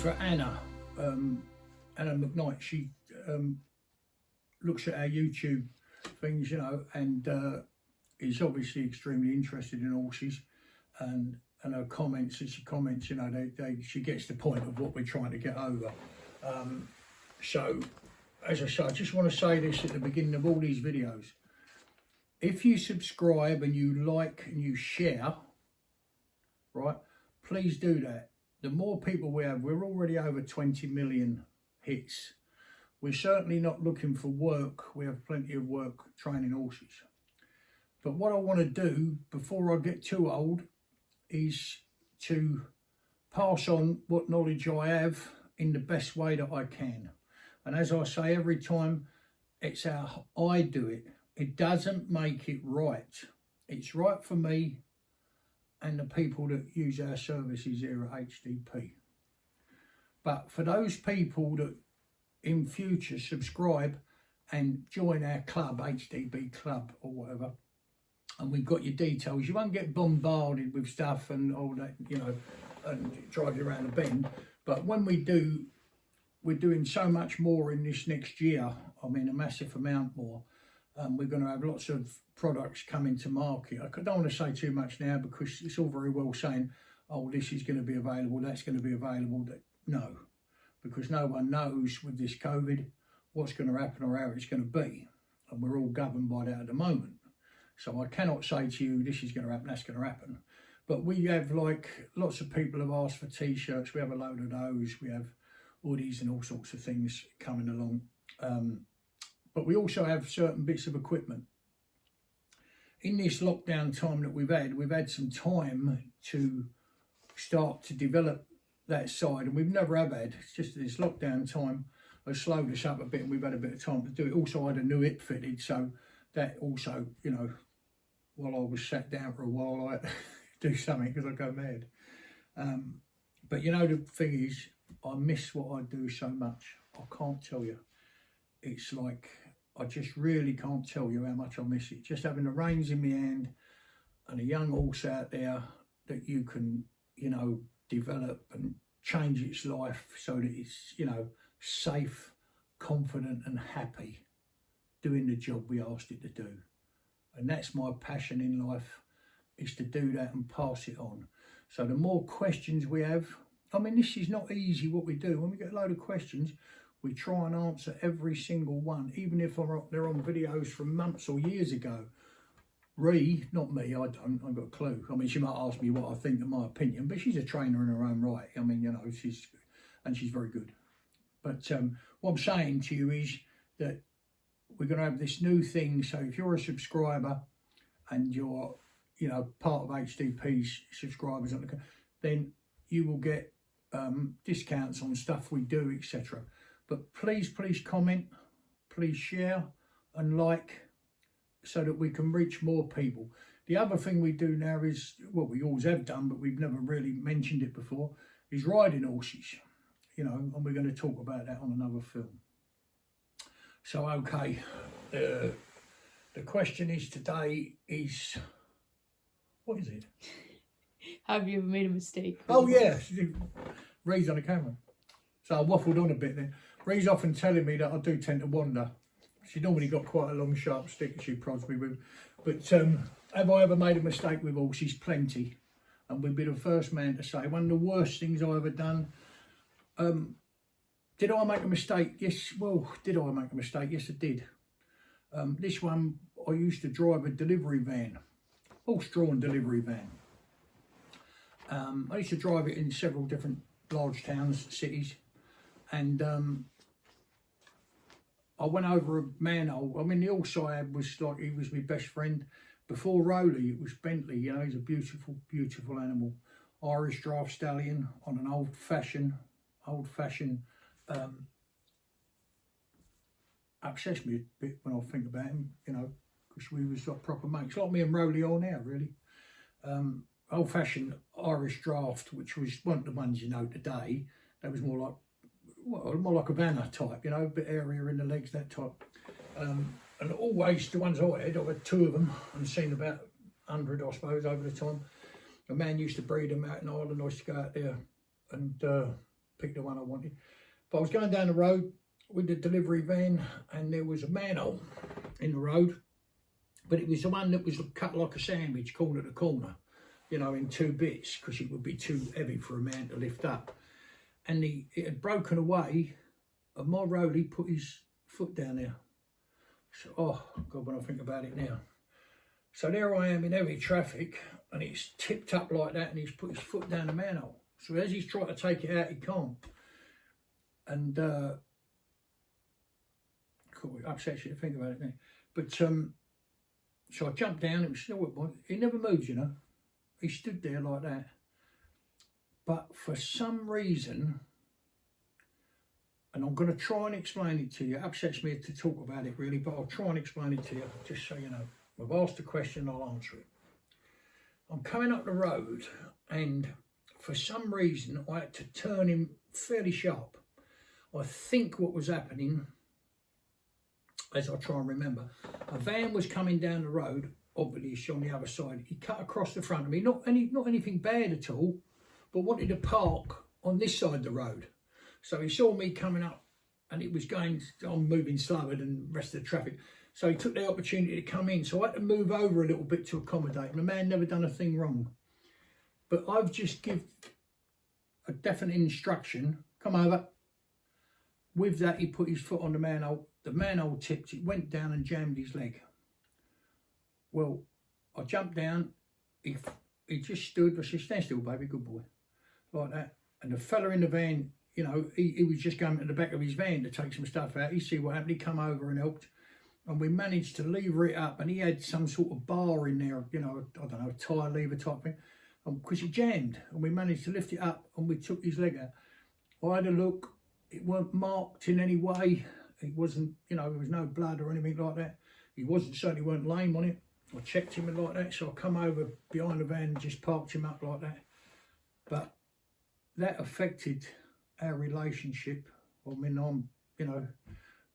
for Anna, Anna McKnight. She looks at our YouTube things, you know, and is obviously extremely interested in horses, and her comments, as she comments, you know, she gets the point of what we're trying to get over. So, as I say, I just want to say this at the beginning of all these videos. If you subscribe and you like and you share, right, please do that. The more people we have, we're already over 20 million hits. We're certainly not looking for work. We have plenty of work training horses. But what I want to do before I get too old is to pass on what knowledge I have in the best way that I can. And as I say every time, it's how I do it. It doesn't make it right. It's right for me and the people that use our services here at HDP. But for those people that in future subscribe and join our club, HDB club or whatever, and we've got your details, you won't get bombarded with stuff and all that, you know, and drive you around the bend. But when we do, we're doing so much more in this next year. I mean, a massive amount more. We're going to have lots of products coming to market. I don't want to say too much now because it's all very well saying, oh, this is going to be available, that's going to be available. No, because no one knows with this COVID what's going to happen or how it's going to be. And we're all governed by that at the moment. So I cannot say to you, this is going to happen, that's going to happen. But we have, like, lots of people have asked for T-shirts. We have a load of those. We have hoodies and all sorts of things coming along. But we also have certain bits of equipment. In this lockdown time that we've had some time to start to develop that side, and we've never have had. It's just this lockdown time has slowed us up a bit, and we've had a bit of time to do it. Also, I had a new hip fitted, so that also, you know, while I was sat down for a while, I had to do something because I go mad. But you know, the thing is, I miss what I do so much. I can't tell you. It's like, I just really can't tell you how much I miss it. Just having the reins in my hand and a young horse out there that you can, you know, develop and change its life so that it's, you know, safe, confident and happy doing the job we asked it to do. And that's my passion in life, is to do that and pass it on. So the more questions we have, I mean, this is not easy what we do. When we get a load of questions, we try and answer every single one, even if they're on videos from months or years ago. Not me, I haven't got a clue. I mean, she might ask me what I think of my opinion, but she's a trainer in her own right. I mean, you know, she's very good. But what I'm saying to you is that we're going to have this new thing. So if you're a subscriber and you're, you know, part of HDP's subscribers, then you will get discounts on stuff we do, etc. But please comment, please share and like, so that we can reach more people. The other thing we do now is, what we always have done, but we've never really mentioned it before, is riding horses, you know, and we're going to talk about that on another film. So, okay, the question is today is, what is it? Have you ever made a mistake? Oh, yeah, Ree's on the camera. So I waffled on a bit then. Ree's often telling me that I do tend to wander. She normally got quite a long, sharp stick that she prods me with. But have I ever made a mistake with horses? Plenty. And we'd be the first man to say, one of the worst things I ever done. Did I make a mistake? Yes. Well, did I make a mistake? Yes, I did. This one, I used to drive a delivery van, horse-drawn delivery van. I used to drive it in several different large towns, cities, and I went over a manhole. I mean, the horse I had was like, he was my best friend. Before Rowley, it was Bentley, you know, he's a beautiful, beautiful animal. Irish draft stallion on an old-fashioned, upsets me a bit when I think about him, you know, because we was like proper mates, like me and Rowley are now, really. Old-fashioned Irish draft, which weren't the ones you know today. That was more like, well, more like a Vanna type, you know, a bit airier in the legs, that type. And always the ones I had two of them and seen about 100, I suppose, over the time. A man used to breed them out in Ireland. I used to go out there and picked the one I wanted. But I was going down the road with the delivery van, and there was a manhole in the road, but it was the one that was cut like a sandwich, corner to corner, you know, in 2 bits, because it would be too heavy for a man to lift up. And it had broken away, and my roadie put his foot down there. So, oh God, when I think about it now. So there I am in heavy traffic, and it's tipped up like that, and he's put his foot down the manhole. So as he's trying to take it out, he can't. And it upsets you to think about it now. But so I jumped down. It was still, he never moved, you know. He stood there like that. But for some reason, and I'm going to try and explain it to you. It upsets me to talk about it really, but I'll try and explain it to you, just so you know. I've asked a question, I'll answer it. I'm coming up the road, and for some reason, I had to turn him fairly sharp. I think what was happening, as I try and remember, a van was coming down the road, obviously on the other side. He cut across the front of me, not anything bad at all, but wanted to park on this side of the road. So he saw me coming up, and it was going, I'm moving slower than the rest of the traffic. So he took the opportunity to come in. So I had to move over a little bit to accommodate him. The man never done a thing wrong. But I've just give a definite instruction, come over. With that, he put his foot on the manhole. The manhole tipped, it went down and jammed his leg. Well, I jumped down. He just stood. I said, stand still, baby, good boy. Like that. And the fella in the van, you know, he was just going to the back of his van to take some stuff out. He see what happened. He come over and helped. And we managed to lever it up. And he had some sort of bar in there, you know, I don't know, a tyre lever type thing. Because it jammed. And we managed to lift it up, and we took his leg out. I had a look. It weren't marked in any way. It wasn't, you know, there was no blood or anything like that. He certainly weren't lame on it. I checked him like that, so I come over behind the van and just parked him up like that. But that affected our relationship. I mean, I'm, you know,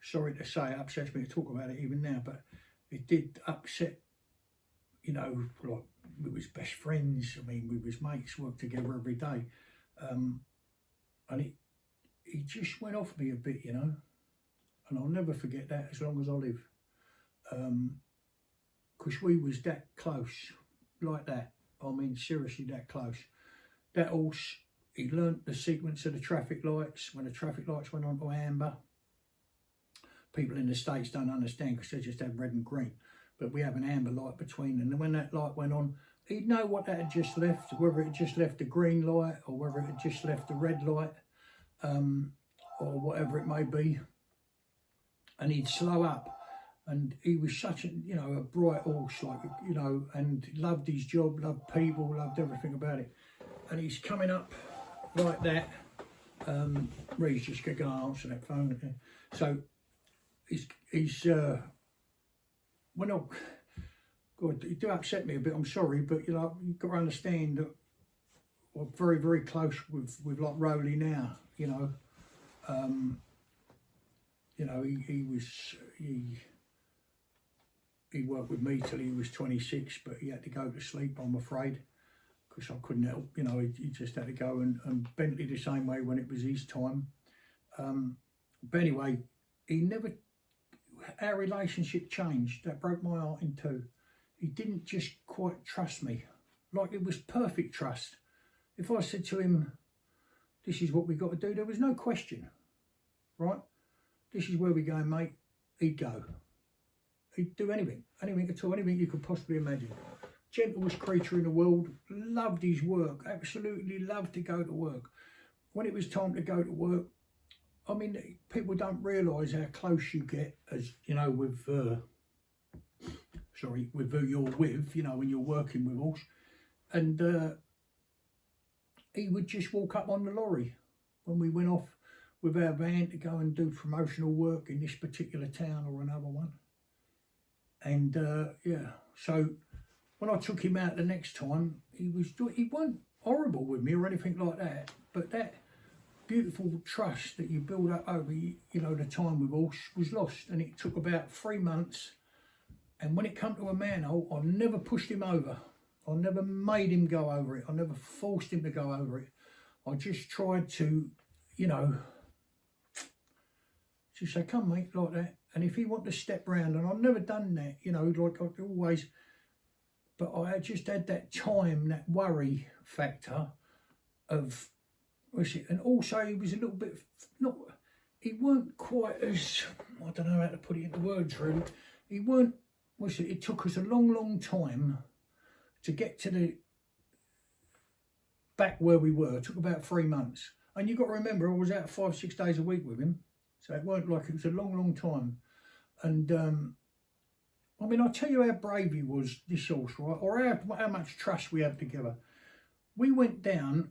sorry to say, it upsets me to talk about it even now, but it did upset, you know, like we was best friends. I mean, we was mates, worked together every day. And it just went off me a bit, you know, and I'll never forget that as long as I live. Because we was that close, like that. I mean, seriously, that close. That horse, he learnt the sequence of the traffic lights. When the traffic lights went on to amber, people in the States don't understand because they just have red and green. But we have an amber light between them. And when that light went on, he'd know what that had just left, whether it had just left the green light or whether it had just left the red light. Or whatever it may be, and he'd slow up, and he was such a, you know, a bright horse, like, you know, and loved his job, loved people, loved everything about it. And he's coming up like that. Ree's just going to answer that phone. So he's when I, God, it do upset me a bit, I'm sorry, but you know, you've got to understand that we're very, very close with like Rowley now, you know. You know, he worked with me till he was 26, but he had to go to sleep, I'm afraid, because I couldn't help. You know, he just had to go, and Bentley the same way when it was his time. But anyway, our relationship changed. That broke my heart in two. He didn't just quite trust me, like it was perfect trust. If I said to him, this is what we got to do, there was no question, right? This is where we're going, mate. He'd go. He'd do anything at all, anything you could possibly imagine. Gentlest creature in the world, loved his work, absolutely loved to go to work. When it was time to go to work, I mean, people don't realise how close you get, as you know, with who you're with, you know, when you're working with horse. And he would just walk up on the lorry when we went off with our van to go and do promotional work in this particular town or another one. And yeah, so when I took him out the next time, he wasn't horrible with me or anything like that, but that beautiful trust that you build up over, you know, the time with horse was lost. And it took about 3 months. And when it come to a manhole, I never pushed him over. I never made him go over it. I never forced him to go over it. I just tried to, you know, she'd say, come mate, like that. And if he wanted to step round, and I've never done that, you know, like I always, but I had just had that time, that worry factor of, what's it, and also he was a little bit, not, he weren't quite as, I don't know how to put it into words really, he weren't, what's it took us a long time to get to the, back where we were. It took about 3 months. And you've got to remember, I was out 5-6 days a week with him. So it weren't like, it was a long time. And, I mean, I'll tell you how brave he was, this horse, right? Or how much trust we had together. We went down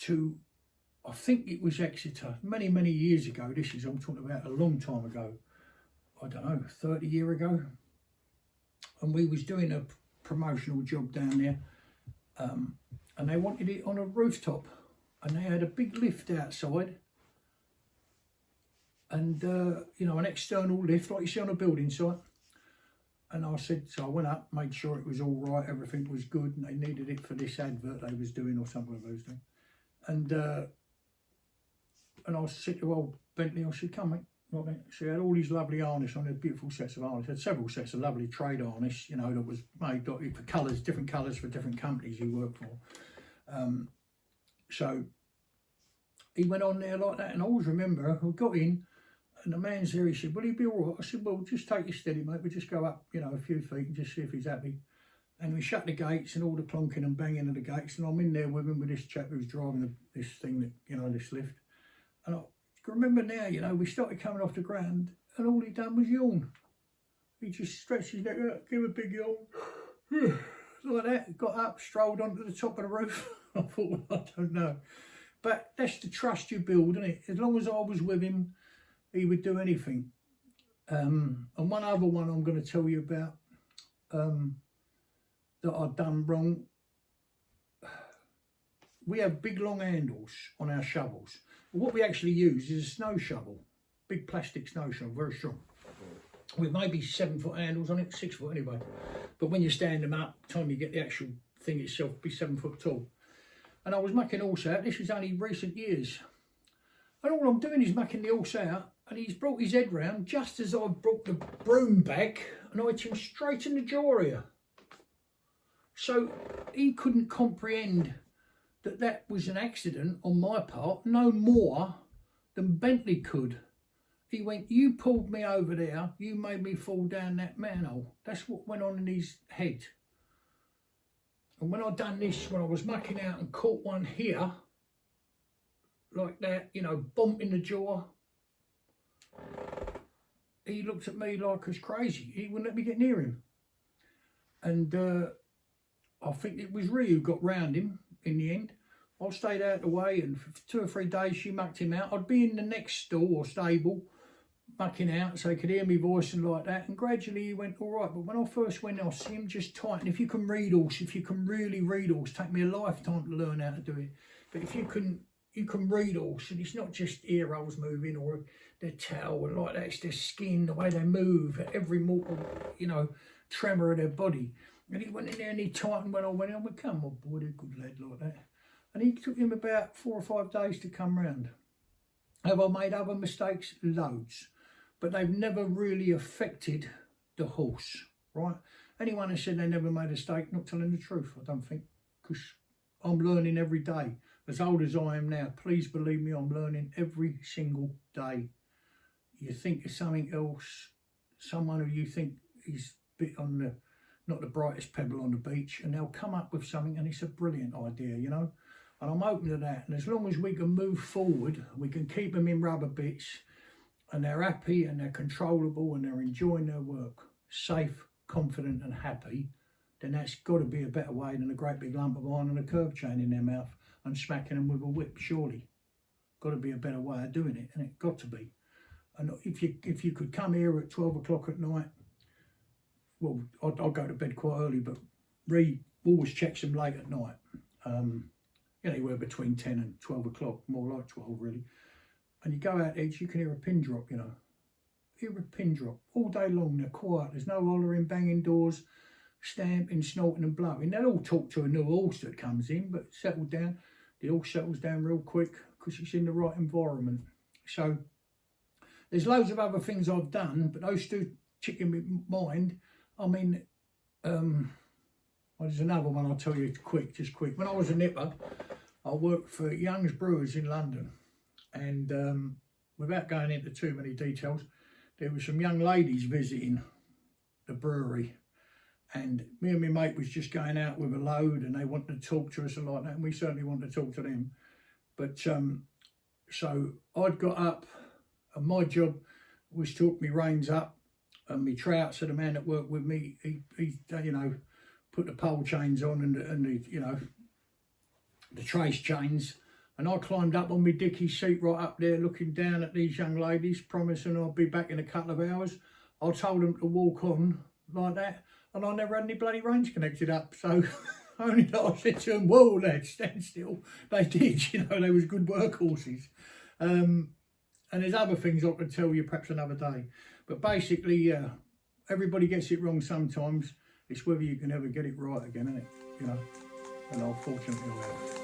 to, I think it was Exeter, many years ago. This is, I'm talking about a long time ago. I don't know, 30 years ago. And we was doing a promotional job down there. And they wanted it on a rooftop. And they had a big lift outside. And, you know, an external lift, like you see on a building site. And I said, so I went up, made sure it was all right, everything was good, and they needed it for this advert they was doing or something like those things. And I said to old Bentley, I said, come mate. Like she had all these lovely harness on, her beautiful sets of harness. Had several sets of lovely trade harness, you know, that was made for colours, different colours for different companies he worked for. So he went on there like that, and I always remember, I got in, and the man's there, he said, will he be all right? I said, well, just take it steady, mate. We just go up, you know, a few feet and just see if he's happy. And we shut the gates and all the clonking and banging of the gates, and I'm in there with him, with this chap who's driving this thing, that, you know, this lift. And I remember now, you know, we started coming off the ground, and all he done was yawn. He just stretched his neck out, gave a big yawn, like that, got up, strolled onto the top of the roof. I thought, well, I don't know. But that's the trust you build, isn't it? As long as I was with him, he would do anything. And one other one I'm going to tell you about that I've done wrong. We have big long handles on our shovels. What we actually use is a snow shovel, big plastic snow shovel, very strong, with maybe 7-foot handles on it, 6 foot anyway. But when you stand them up, by the time you get the actual thing itself, be 7 foot tall. And I was mucking horse out. This is only recent years. And all I'm doing is mucking the horse out, and he's brought his head round just as I brought the broom back, and I hit him straight in the jaw here. So he couldn't comprehend that that was an accident on my part, no more than Bentley could. He went, you pulled me over there, you made me fall down that manhole. That's what went on in his head. And when I done this, when I was mucking out and caught one here, like that, you know, bump in the jaw, he looked at me like I was crazy. He wouldn't let me get near him. And I think it was Rhea who got round him in the end. I stayed out of the way, and for 2 or 3 days she mucked him out. I'd be in the next stall or stable mucking out so he could hear me voice and like that, and gradually he went all right. But when I first went, I see him just tighten. If you can read horse, if you can really read horse, take me a lifetime to learn how to do it. But if you can read horse, and it's not just ear rolls moving or their tail and like that, it's their skin, the way they move, every mortal, you know, tremor of their body. And he went in there and he tightened when I went in. I went, come on, boy, they're a good lad like that. And he took him about 4 or 5 days to come round. Have I made other mistakes? Loads. But they've never really affected the horse, right? Anyone who said they never made a mistake, not telling the truth, I don't think. Because I'm learning every day. As old as I am now, please believe me, I'm learning every single day. You think of something else, someone who you think is a bit on the, not the brightest pebble on the beach, and they'll come up with something, and it's a brilliant idea, you know. And I'm open to that. And as long as we can move forward, we can keep them in rubber bits, and they're happy and they're controllable and they're enjoying their work, safe, confident and happy, then that's got to be a better way than a great big lump of iron and a curb chain in their mouth and smacking them with a whip, surely. Got to be a better way of doing it, and it got to be. And if you could come here at 12 o'clock at night, well, I'll go to bed quite early, but Ree always checks them late at night. Anywhere between 10 and 12 o'clock, more like 12 really. And you go out there, you can hear a pin drop, you know. Hear a pin drop all day long. They're quiet. There's no hollering, banging doors, stamping, snorting and blowing. They'll all talk to a new horse that comes in, but settle down. The horse settles down real quick, because it's in the right environment. So there's loads of other things I've done, but those two stick in my mind. I mean, well, there's another one I'll tell you just quick. When I was a nipper, I worked for Young's Brewers in London, and without going into too many details, there were some young ladies visiting the brewery, and me and my mate was just going out with a load, and they wanted to talk to us and like that, and we certainly wanted to talk to them. But so I'd got up, and my job was to hook my reins up and my trout. So the man that worked with me, he you know, put the pole chains on and the you know, the trace chains, and I climbed up on my dicky seat right up there, looking down at these young ladies, promising I'll be back in a couple of hours. I told them to walk on like that, and I never had any bloody reins connected up. So only that I said to them, "Whoa, lads, stand still." They did, you know, they was good workhorses. And there's other things I could tell you perhaps another day. But basically, everybody gets it wrong sometimes. It's whether you can ever get it right again, isn't it? You know, and unfortunately I have.